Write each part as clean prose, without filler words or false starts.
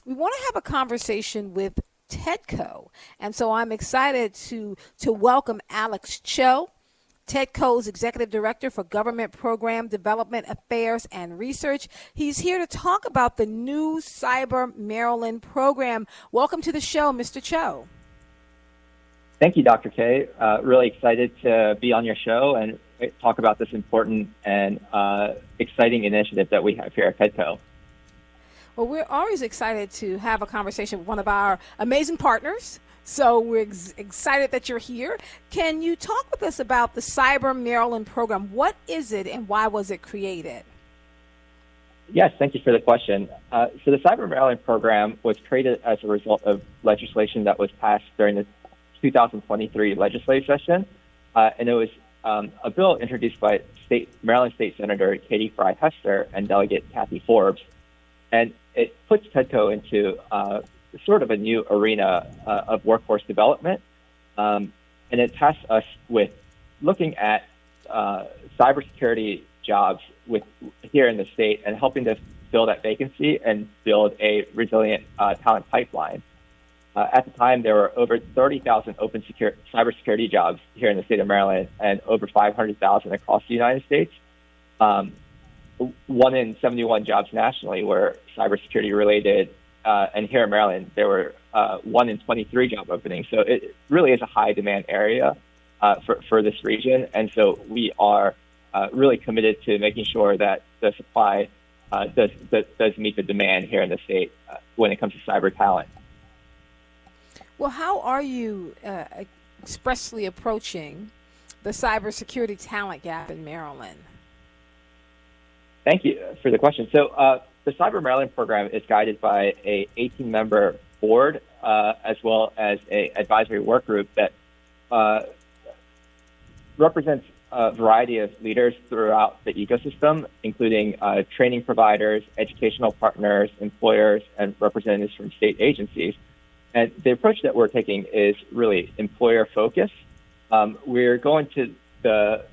we want to have a conversation with TEDCO. And so I'm excited to welcome Alex Cho, TEDCO's Executive Director for Government Program Development Affairs and Research. He's here to talk about the new Cyber Maryland program. Welcome to the show, Mr. Cho. Thank you, Dr. Kaye. Really excited to be on your show and talk about this important and exciting initiative that we have here at TEDCO. Well, we're always excited to have a conversation with one of our amazing partners. So we're excited that you're here. Can you talk with us about the Cyber Maryland program? What is it and why was it created? Yes, thank you for the question. So the Cyber Maryland program was created as a result of legislation that was passed during the 2023 legislative session, and it was a bill introduced by Maryland State Senator Katie Hester and Delegate Kathy Forbes, and it puts TEDCO into sort of a new arena of workforce development, and it tasks us with looking at cybersecurity jobs here in the state and helping to fill that vacancy and build a resilient talent pipeline. At the time, there were over 30,000 open cybersecurity jobs here in the state of Maryland and over 500,000 across the United States. 1 in 71 jobs nationally were cybersecurity related, and here in Maryland, there were 1 in 23 job openings. So it really is a high demand area for this region, and so we are really committed to making sure that the supply does meet the demand here in the state when it comes to cyber talent. Well, how are you expressly approaching the cybersecurity talent gap in Maryland? Thank you for the question. So the Cyber Maryland program is guided by a 18-member board as well as an advisory work group that represents a variety of leaders throughout the ecosystem, including training providers, educational partners, employers, and representatives from state agencies. And the approach that we're taking is really employer-focused. We're going to the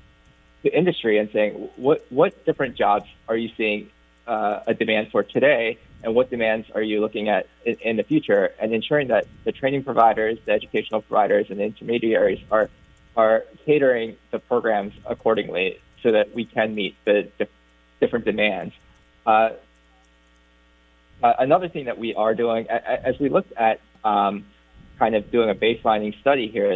industry and saying, what different jobs are you seeing a demand for today, and what demands are you looking at in the future, and ensuring that the training providers, the educational providers, and the intermediaries are catering the programs accordingly so that we can meet the different demands. Another thing that we are doing, as we looked at kind of doing a baselining study here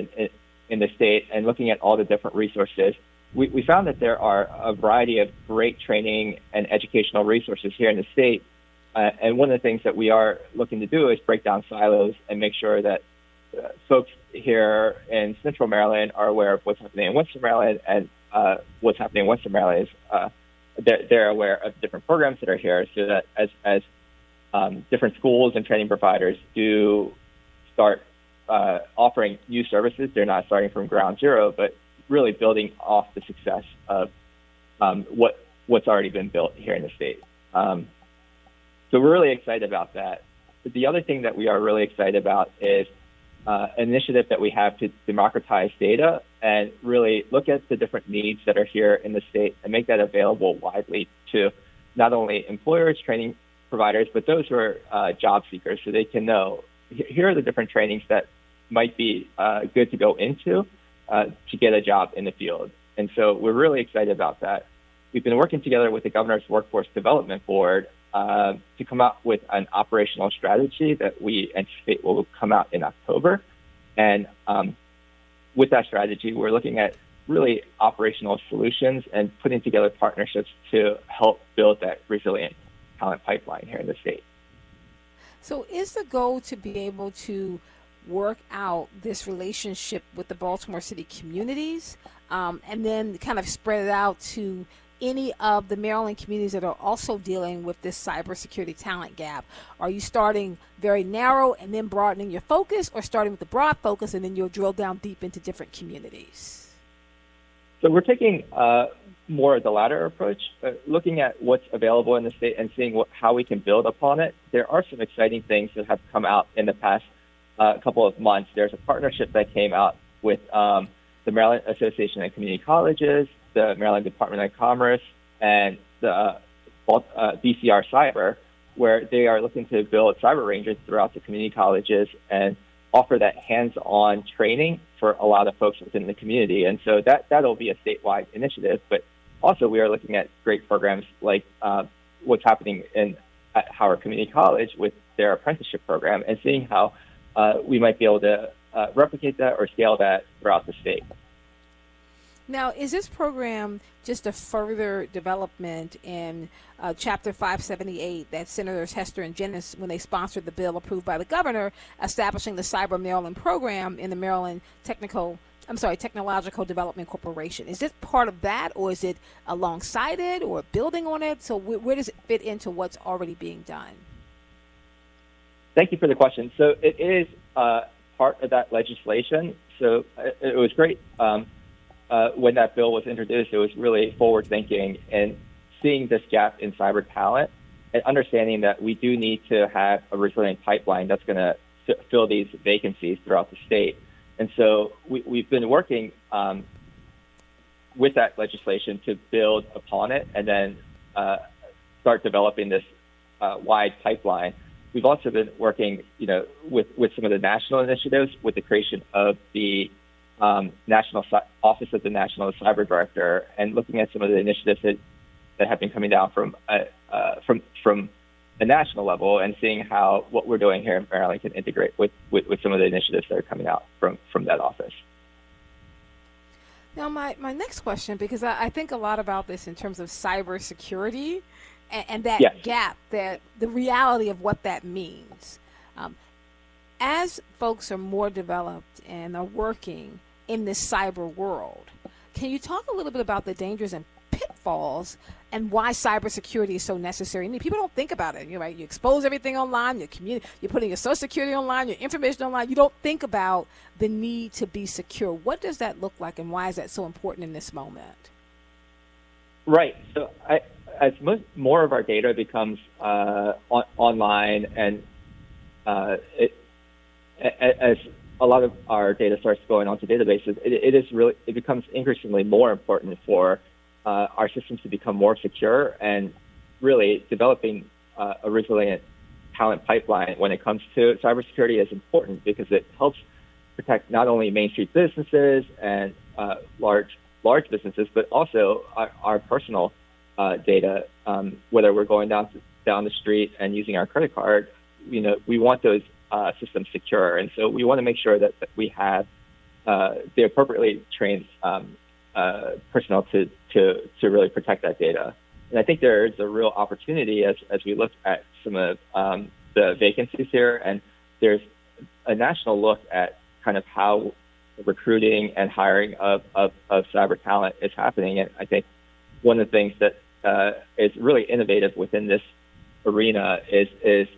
in the state and looking at all the different resources, we found that there are a variety of great training and educational resources here in the state. And one of the things that we are looking to do is break down silos and make sure that folks here in Central Maryland are aware of what's happening in Western Maryland, and what's happening in Western Maryland is they're aware of different programs that are here, so that as different schools and training providers do start offering new services, they're not starting from ground zero, but really building off the success of what's already been built here in the state. So we're really excited about that. But the other thing that we are really excited about is an initiative that we have to democratize data and really look at the different needs that are here in the state and make that available widely to not only employers, training providers, but those who are job seekers, so they can know here are the different trainings that might be good to go into to get a job in the field. And so we're really excited about that. We've been working together with the Governor's Workforce Development Board to come up with an operational strategy that we anticipate will come out in October. And with that strategy, we're looking at really operational solutions and putting together partnerships to help build that resilient talent pipeline here in the state. So is the goal to be able to work out this relationship with the Baltimore City communities and then kind of spread it out to any of the Maryland communities that are also dealing with this cybersecurity talent gap? Are you starting very narrow and then broadening your focus, or starting with the broad focus and then you'll drill down deep into different communities? So we're taking more of the latter approach, looking at what's available in the state and seeing how we can build upon it. There are some exciting things that have come out in the past couple of months. There's a partnership that came out with the Maryland Association of Community Colleges, the Maryland Department of Commerce, and the BCR Cyber where they are looking to build cyber ranges throughout the community colleges and offer that hands-on training for a lot of folks within the community. And so that'll be a statewide initiative. But also we are looking at great programs like what's happening at Howard Community College with their apprenticeship program and seeing how we might be able to replicate that or scale that throughout the state. Now, is this program just a further development in Chapter 578 that Senators Hester and Jennings, when they sponsored the bill approved by the governor, establishing the Cyber Maryland program in the Maryland Technological Development Corporation? Is this part of that, or is it alongside it or building on it? So where does it fit into what's already being done? Thank you for the question. So it is part of that legislation. So it was great. When that bill was introduced, it was really forward-thinking and seeing this gap in cyber talent and understanding that we do need to have a resilient pipeline that's going to fill these vacancies throughout the state. And so we've been working with that legislation to build upon it and then start developing this wide pipeline. We've also been working, with some of the national initiatives with the creation of the National Office of the National Cyber Director, and looking at some of the initiatives that have been coming down from the national level, and seeing how what we're doing here in Maryland can integrate with some of the initiatives that are coming out from that office. Now, my next question, because I think a lot about this in terms of cybersecurity and that Yes. gap, that the reality of what that means. As folks are more developed and are working in this cyber world, can you talk a little bit about the dangers and pitfalls and why cybersecurity is so necessary? And people don't think about it. You expose everything online, you're putting your social security online, your information online. You don't think about the need to be secure. What does that look like, and why is that so important in this moment? Right. So as more of our data becomes online, and as a lot of our data starts going onto databases, it becomes increasingly more important for our systems to become more secure, and really developing a resilient talent pipeline when it comes to cybersecurity is important because it helps protect not only Main Street businesses and large businesses, but also our personal data. Whether we're going down the street and using our credit card, we want those systems secure, and so we want to make sure that we have the appropriately trained personnel to really protect that data. And I think there is a real opportunity as we look at some of the vacancies here, and there's a national look at kind of how recruiting and hiring of cyber talent is happening. And I think one of the things that is really innovative within this arena is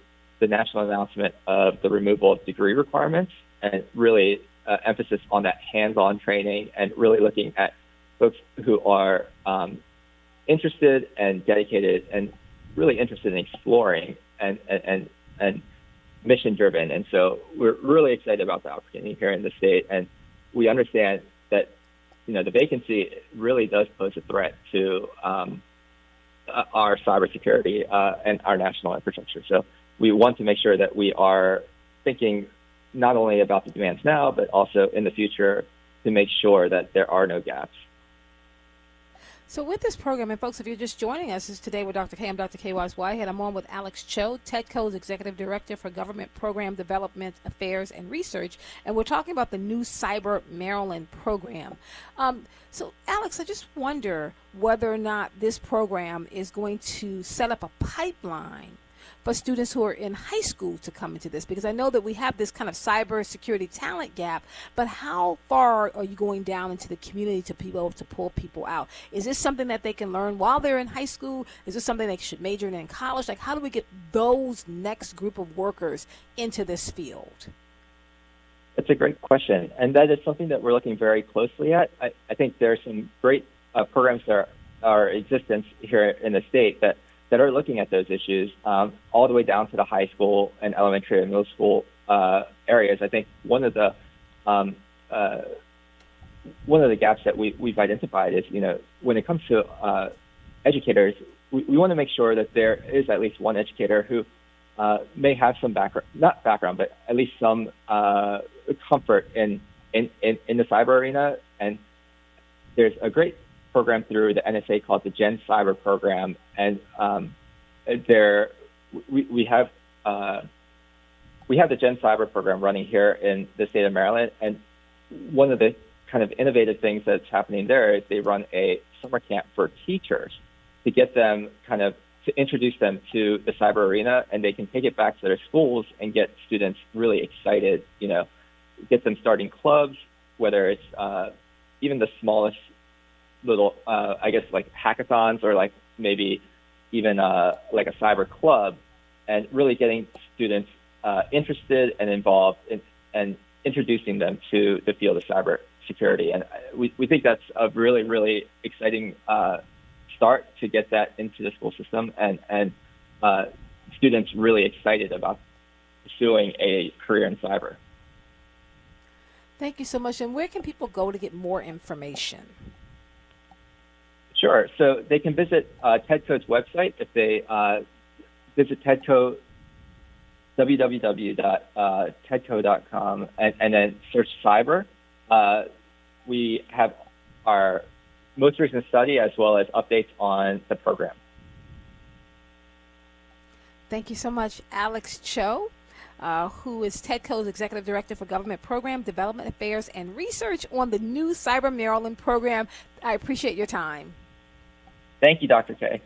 the national announcement of the removal of degree requirements, and really emphasis on that hands-on training, and really looking at folks who are interested and dedicated and really interested in exploring and mission-driven. And so we're really excited about the opportunity here in the state, and we understand that the vacancy really does pose a threat to our cybersecurity and our national infrastructure. So we want to make sure that we are thinking not only about the demands now, but also in the future to make sure that there are no gaps. So with this program, and folks, if you're just joining us, is today with Dr. Kaye. I'm Dr. Kaye Whitehead. I'm on with Alex Choi, TEDCO's Executive Director for Government Program Development Affairs and Research, and we're talking about the new Cyber Maryland program. So, Alex, I just wonder whether or not this program is going to set up a pipeline for students who are in high school to come into this, because I know that we have this kind of cybersecurity talent gap, but how far are you going down into the community to be able to pull people out? Is this something that they can learn while they're in high school? Is this something they should major in college? Like, how do we get those next group of workers into this field? That's a great question, and that is something that we're looking very closely at. I think there are some great programs that are existence here in the state that are looking at those issues all the way down to the high school and elementary and middle school areas. I think one of the gaps that we've identified is, when it comes to educators, we want to make sure that there is at least one educator who may have some not background, but at least some comfort in the cyber arena. And there's a great program through the NSA called the Gen Cyber program, and we have the Gen Cyber program running here in the state of Maryland. And one of the kind of innovative things that's happening there is they run a summer camp for teachers to get them to introduce them to the cyber arena, and they can take it back to their schools and get students really excited, get them starting clubs, whether it's even the smallest little, like hackathons, or like maybe even like a cyber club, and really getting students interested and involved and introducing them to the field of cyber security. And we think that's a really, really exciting start to get that into the school system, and students really excited about pursuing a career in cyber. Thank you so much. And where can people go to get more information? Sure. So they can visit TEDCO's website. If they visit TEDCO, www.tedco.com, and then search cyber, we have our most recent study as well as updates on the program. Thank you so much, Alex Choi, who is TEDCO's Executive Director for Government Program Development Affairs and Research on the new Cyber Maryland program. I appreciate your time. Thank you, Dr. Kaye.